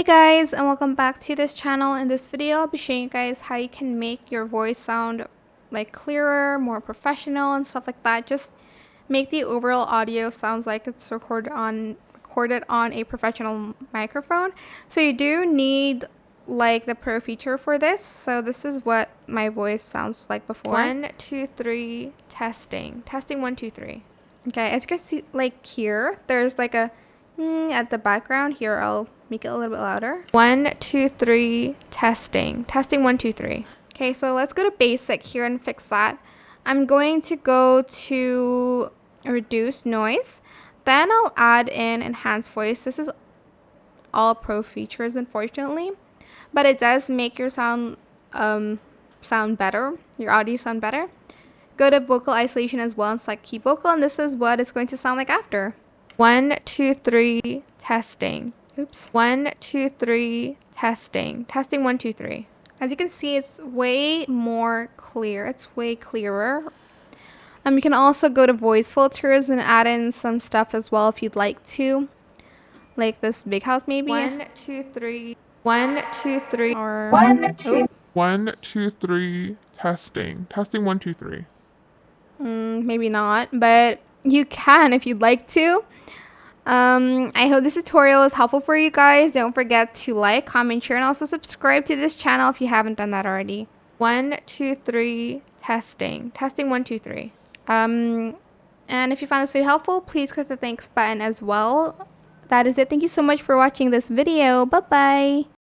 Hey guys, and welcome back to this channel. In this video I'll be showing you guys how you can make your voice sound like clearer, more professional and stuff like that. Just make the overall audio sounds like it's recorded on a professional microphone. So you do need like the pro feature for this. So this is what my voice sounds like before. 1 2 3 testing 1 2 3. Okay, as you can see, like here there's like a at the background. Here, I'll make it a little bit louder. 1 2 3 testing 1 2 3. Okay, so let's go to basic here and fix that. I'm going to go to reduce noise, then I'll add in enhanced voice. This is all pro features, unfortunately, but it does make your sound better, your audio sound better. Go to vocal isolation as well and select key vocal, and this is what it's going to sound like after. 1 2 3 testing. Oops. 1 2 3 testing 1 2 3. As you can see, it's way more clear. It's way clearer. You can also go to voice filters and add in some stuff as well if you'd like to, like this big house maybe. 1 2 3 1 2 3 or 1 2 1 2 3 testing 1 2 3. Maybe not, but you can if you'd like to. I hope this tutorial is helpful for you guys. Don't forget to like, comment, share, and also subscribe to this channel if you haven't done that already. 1 2 3 testing 1 2 3. And if you found this video helpful, please click the thanks button as well. That is it. Thank you so much for watching this video. Bye bye.